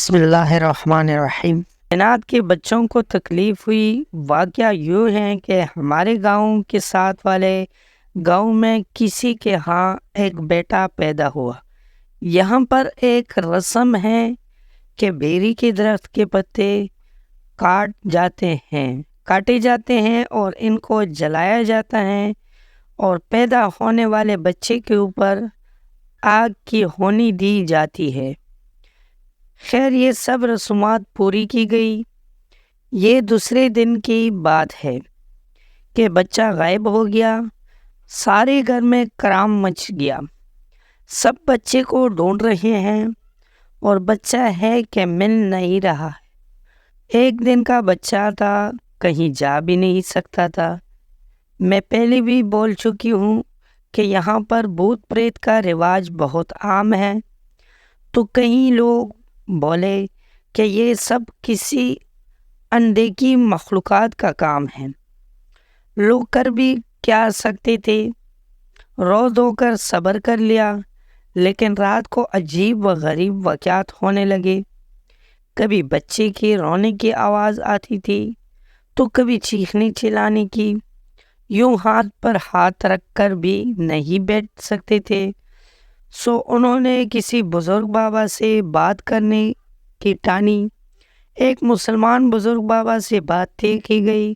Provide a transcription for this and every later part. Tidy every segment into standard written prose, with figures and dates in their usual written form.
بسم اللہ الرحمن الرحیم۔ کائنات کے بچوں کو تکلیف ہوئی۔ واقعہ یوں ہے کہ ہمارے گاؤں کے ساتھ والے گاؤں میں کسی کے ہاں ایک بیٹا پیدا ہوا۔ یہاں پر ایک رسم ہے کہ بیری کے درخت کے پتے کاٹے جاتے ہیں اور ان کو جلایا جاتا ہے اور پیدا ہونے والے بچے کے اوپر آگ کی ہونی دی جاتی ہے۔ خیر یہ سب رسومات پوری کی گئی۔ یہ دوسرے دن کی بات ہے کہ بچہ غائب ہو گیا۔ سارے گھر میں کرام مچ گیا۔ سب بچے کو ڈھونڈ رہے ہیں اور بچہ ہے کہ مل نہیں رہا۔ ایک دن کا بچہ تھا، کہیں جا بھی نہیں سکتا تھا۔ میں پہلے بھی بول چکی ہوں کہ یہاں پر بھوت پریت کا رواج بہت عام ہے، تو کئی لوگ بولے کہ یہ سب کسی اندیکی مخلوقات کا کام ہے۔ لوگ کر بھی کیا سکتے تھے، رو دھو کر صبر کر لیا، لیکن رات کو عجیب و غریب واقعات ہونے لگے۔ کبھی بچے کے رونے کی آواز آتی تھی تو کبھی چیخنے چلانے کی۔ یوں ہاتھ پر ہاتھ رکھ کر بھی نہیں بیٹھ سکتے تھے۔ سو انہوں نے کسی بزرگ بابا سے بات کرنے کی ٹانی۔ ایک مسلمان بزرگ بابا سے بات طے کی گئی۔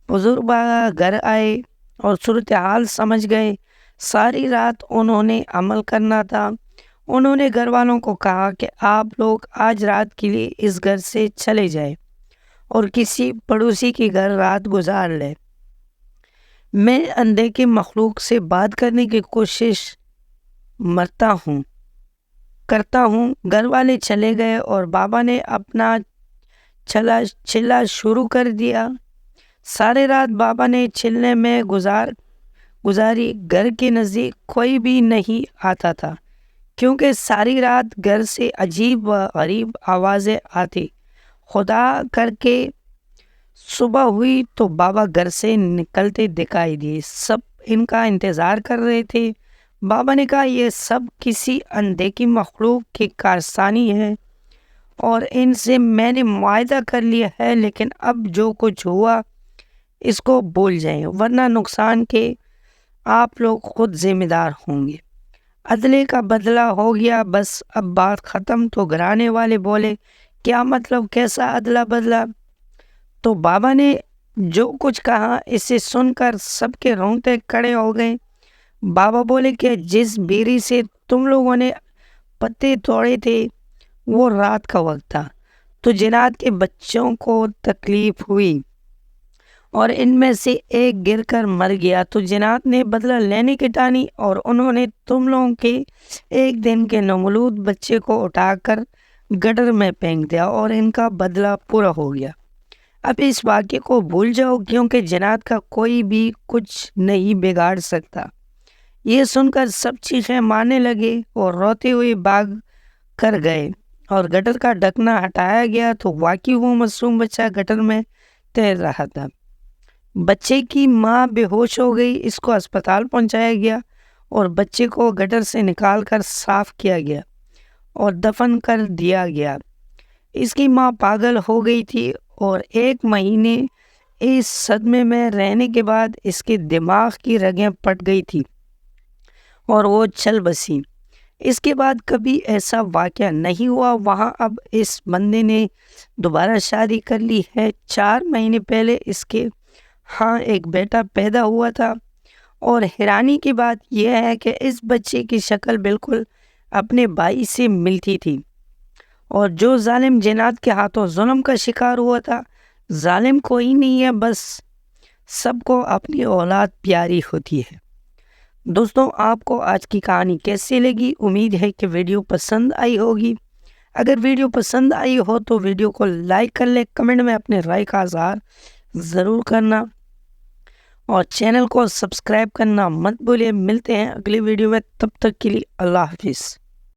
بزرگ بابا گھر آئے اور صورتحال سمجھ گئے۔ ساری رات انہوں نے عمل کرنا تھا۔ انہوں نے گھر والوں کو کہا کہ آپ لوگ آج رات کے لیے اس گھر سے چلے جائیں اور کسی پڑوسی کے گھر رات گزار لیں۔ میں اندیکے مخلوق سے بات کرنے کی کوشش کرتا ہوں۔ گھر والے چلے گئے اور بابا نے اپنا چلا شروع کر دیا۔ سارے رات بابا نے چلنے میں گزاری۔ گھر کے نزدیک کوئی بھی نہیں آتا تھا، کیونکہ ساری رات گھر سے عجیب و غریب آوازیں آتی۔ خدا کر کے صبح ہوئی تو بابا گھر سے نکلتے دکھائی دیے۔ سب ان کا انتظار کر رہے تھے۔ بابا نے کہا یہ سب کسی اندیکی مخلوق کی کارستانی ہے اور ان سے میں نے معاہدہ کر لیا ہے، لیکن اب جو کچھ ہوا اس کو بھول جائیں، ورنہ نقصان کے آپ لوگ خود ذمہ دار ہوں گے۔ عدلے کا بدلہ ہو گیا، بس اب بات ختم۔ تو گھرانے والے بولے کیا مطلب، کیسا عدلہ بدلہ؟ تو بابا نے جو کچھ کہا اسے سن کر سب کے رونگٹے کھڑے ہو گئے۔ بابا بولے کہ جس بیری سے تم لوگوں نے پتے توڑے تھے وہ رات کا وقت تھا، تو جنات کے بچوں کو تکلیف ہوئی اور ان میں سے ایک گر کر مر گیا، تو جنات نے بدلہ لینے کی ٹانی اور انہوں نے تم لوگوں کے ایک دن کے نومولود بچے کو اٹھا کر گٹر میں پھینک دیا اور ان کا بدلہ پورا ہو گیا۔ اب اس واقعے کو بھول جاؤ، کیونکہ جنات کا کوئی بھی کچھ نہیں بگاڑ سکتا۔ یہ سن کر سب چیخیں مارنے لگے اور روتے ہوئے بھاگ کر گئے اور گٹر کا ڈھکنا ہٹایا گیا تو واقعی وہ معصوم بچہ گٹر میں تیر رہا تھا۔ بچے کی ماں بے ہوش ہو گئی، اس کو اسپتال پہنچایا گیا اور بچے کو گٹر سے نکال کر صاف کیا گیا اور دفن کر دیا گیا۔ اس کی ماں پاگل ہو گئی تھی اور 1 مہینے اس صدمے میں رہنے کے بعد اس کے دماغ کی رگیں پھٹ گئی تھی اور وہ چل بسی۔ اس کے بعد کبھی ایسا واقعہ نہیں ہوا۔ وہاں اب اس بندے نے دوبارہ شادی کر لی ہے۔ 4 مہینے پہلے اس کے ہاں ایک بیٹا پیدا ہوا تھا، اور حیرانی کی بات یہ ہے کہ اس بچے کی شکل بالکل اپنے بھائی سے ملتی تھی، اور جو ظالم جنات کے ہاتھوں ظلم کا شکار ہوا تھا، ظالم کوئی نہیں ہے، بس سب کو اپنی اولاد پیاری ہوتی ہے۔ دوستوں، آپ کو آج کی کہانی کیسی لگی؟ امید ہے کہ ویڈیو پسند آئی ہوگی۔ اگر ویڈیو پسند آئی ہو تو ویڈیو کو لائک کر لیں، کمنٹ میں اپنے رائے کا اظہار ضرور کرنا اور چینل کو سبسکرائب کرنا مت بھولیں۔ ملتے ہیں اگلی ویڈیو میں، تب تک کے لیے اللہ حافظ۔